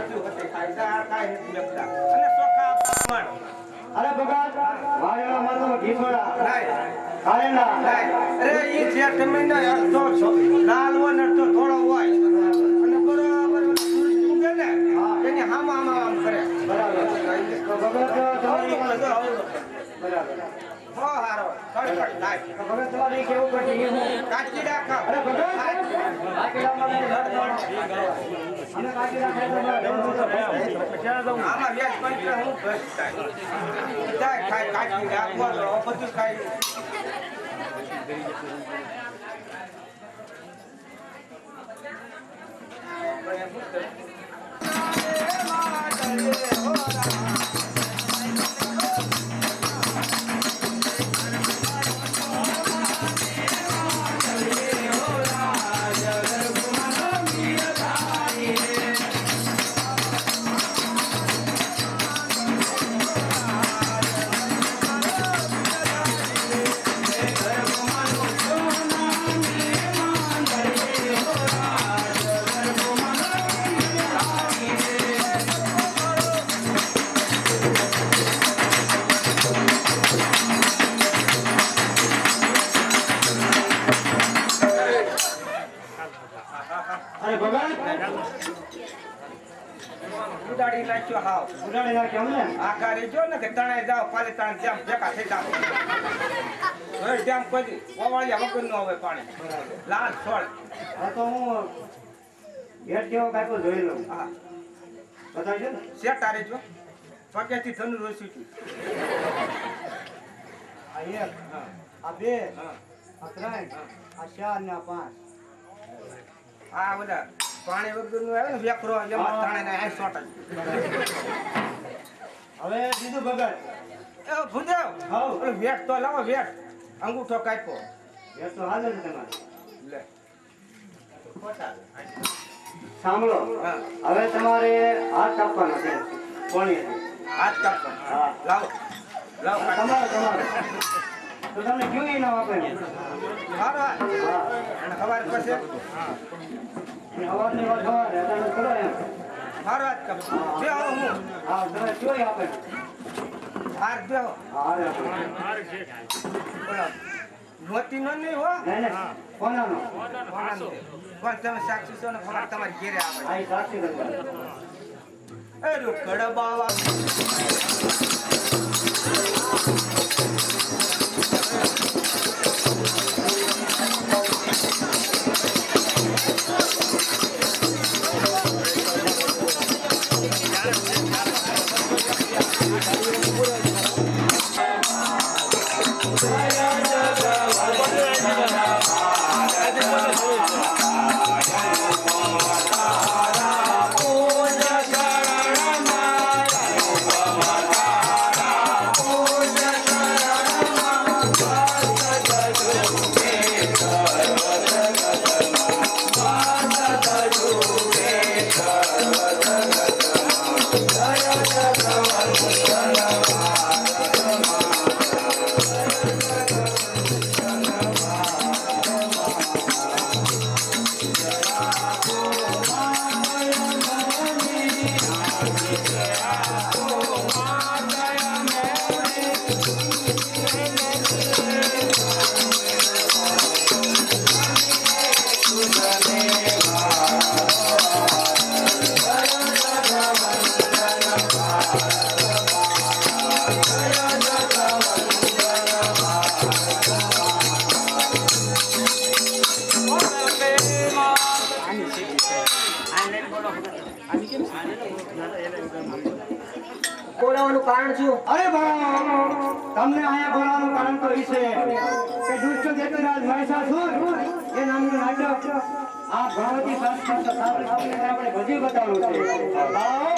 બધું હતે ખાયદા કાઈ નથી લખતા અને સોખા બ્રાહ્મણ અરે ભગત વાળેલા મારો ઘીસોડા નાય કારેલા નાય અરે ઈ જેઠ મહિના અડધો લાલ હોય ને અડધો થોડો હોય અને બરોબર સૂરજ ઉગે ને એની હામા આમ કરે બરાબર તો ભગત તમારી બરાબર હો હારો કડકડ થાય તો ભગત તમારી કેવું પડે કાચી રાખા અરે ભગત કાકીડા મને અને કાકીડા ખાય આમાં વ્યાજ પંચર હું બસ થાય ખાય કાચી રાખવા તો બધું ખાય અરે ભગત ઉડાડી નાખ્યો હાવ ઉડાડી નાખ્યો ને આખા રેજો ને કે તણાઈ જાવ પાલે તણ જામ ભેગા થઈ જાવ હવે જામ કોઈ ઓવાળિયા વગર નો આવે પાણી લાલ છોડ આ તો હું ગેટ જેવો કાકો જોઈ લઉં હા બતાવજો ને શેટ આરે જો પગેથી ધનુ રોસી છું આ એક આ બે આ ત્રણ આ ચાર ને આ પાંચ આ બધા પાણી વગર નું આવે ને વેકરો એમાં તાણે ને આ શોટ હવે બીજું ભગત એ ભૂદેવ હાઉ ઓલો વેટ તો લાવો વેટ અંગૂઠો કાપ્યો એ તો હાલ જ તમારે લે સાંભળો હા હવે તમારે હાથ કાપવાનો છે કોણી હાથ કાપો હા. લાવો લાવો કાઢો. તમારે તમારે તો તમને ક્યું ઇનામ આપે ને મારો હાથ. હા અને ખબર પછી અને અવાજની વાત સવારે તમે કરો એમ મારો હાથ કાપો બે હું હા તમે ક્યું આપે હાથ બે હા હારે આપે બોલો નોતી નો નહીં હો નહીં નહીં કોનાનો પણ તમે સાક્ષી છો ને ખબર તમારી ઘેરે આવે આ સાક્ષી કરતા એ રોકડ બાવા બોલાવવાનું કારણ શું? અરે બાળા તમને અહીંયા બોલાવવાનું કારણ તો એ છે કે દુષ્ટ દેતરાજ મહિષાસુર એ નામનું નાટક આ ભગવતી સંસ્કૃત આપણે બધી બતાવવું છે બાળાઓ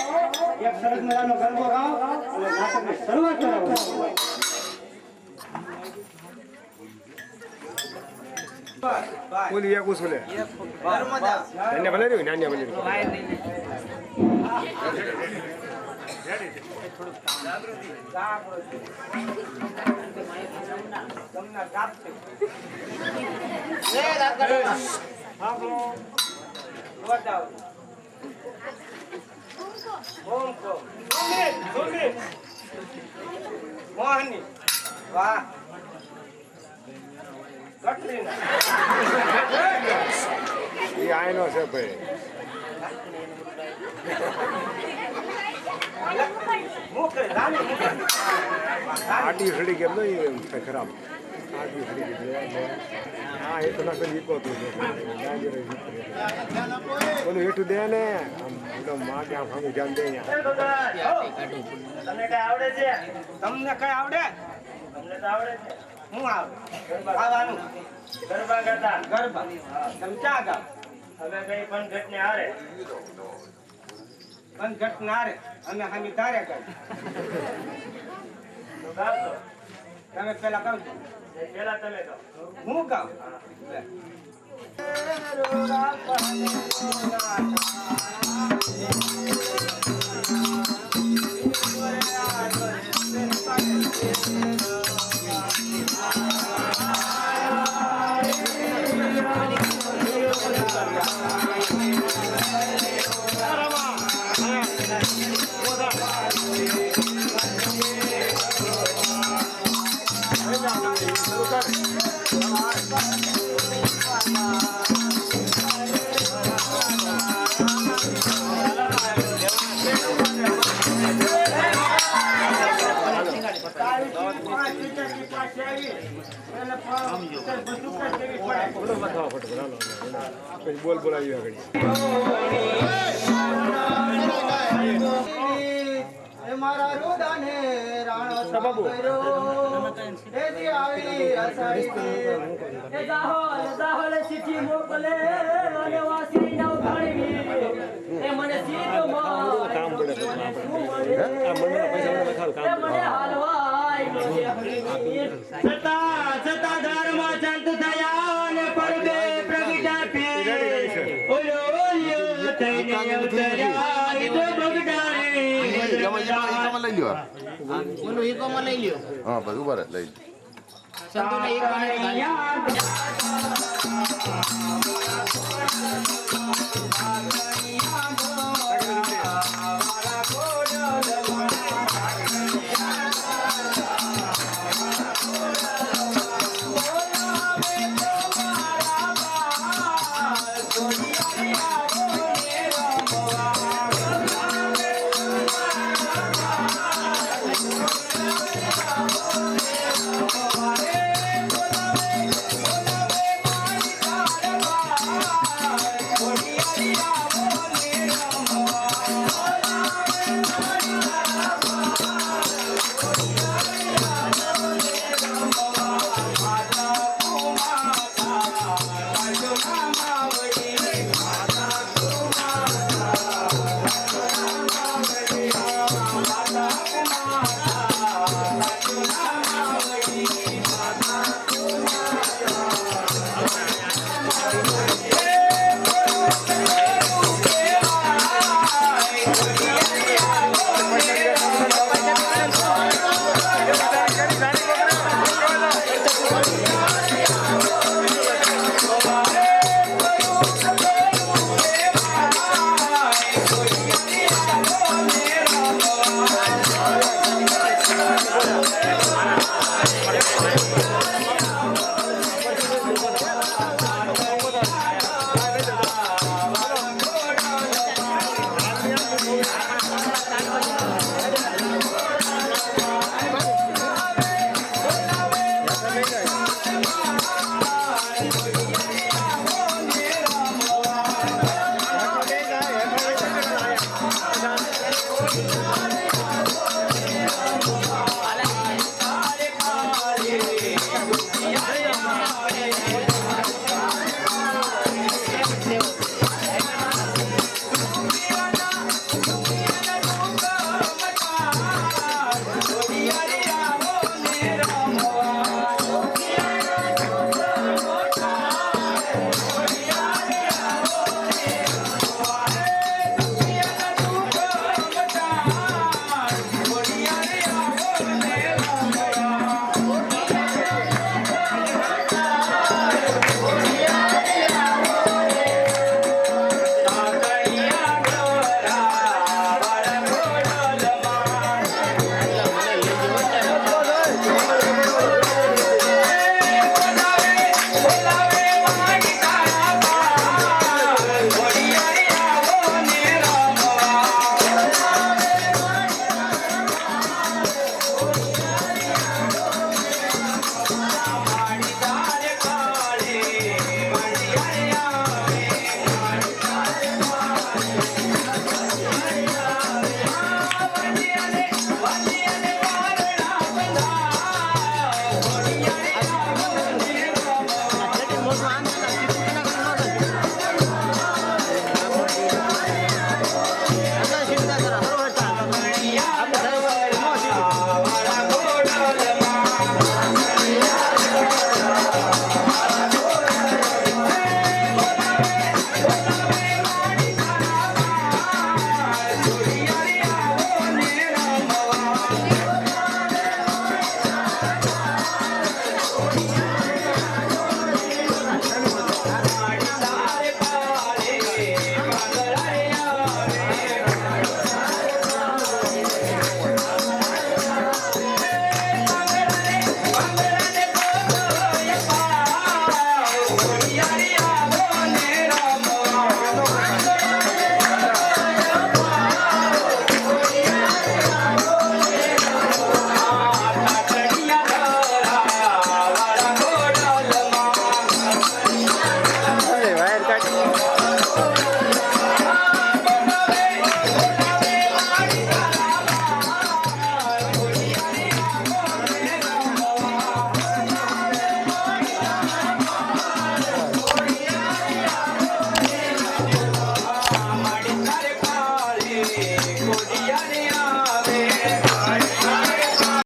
એક સરસ મજાનો ગરબો ગાઓ અને નાટકની શરૂઆત કરાવો બોલી એક ઉછલે નર્મદા નાન્ય ભલે રહ્યું નાન્ય ભલે રહ્યું તમને કાપશે બતાવો ઓમ કો સુમિત મોહની વાહ કટરીના એ આયનો છે ભાઈ મુકે રાની મુકે આટી સડી કેમ નહીં ખરાબ આટી સડી ગઈ હા એ તો ના કરી ઈકો તું બોલું હેઠું દે ને આમ માં કે આમ સામું ધ્યાન દે તમને કઈ આવડે છે તમને કઈ આવડે તમને તો આવડે છે હું આવડે ખાવાનું ગરબા કરતા ગરબા તમે ક્યાં ગાવ હવે કઈ પણ ઘટને હારે પણ ઘટને હારે અમે હામી ધારે કરી તો ગાવતો તમે પેલા ગાવ પેલા તમે ગાવ હું ગાવ બોલ બોલાવી આગળ મારા રુદાને રાણો બાબુ એથી આવી અસાડી એ દાહોલ ચિઠ્ઠી મોકલે અને વાસી નવ કાઢવી એ મને સીધો કામ પડે આ મંડળના પૈસા કામ મને હાલવાય સતા ધર્મ ચંત થયા ને પરબે પ્રગટા પે ઓલો ઓલો થઈને અવતર્યા તો બગડારે લઈ લ્યો બોલો ઈકોમાં લઈ લ્યો હા બસ ઉભા રહે લઈ સંતોને ઈકોમાં જાય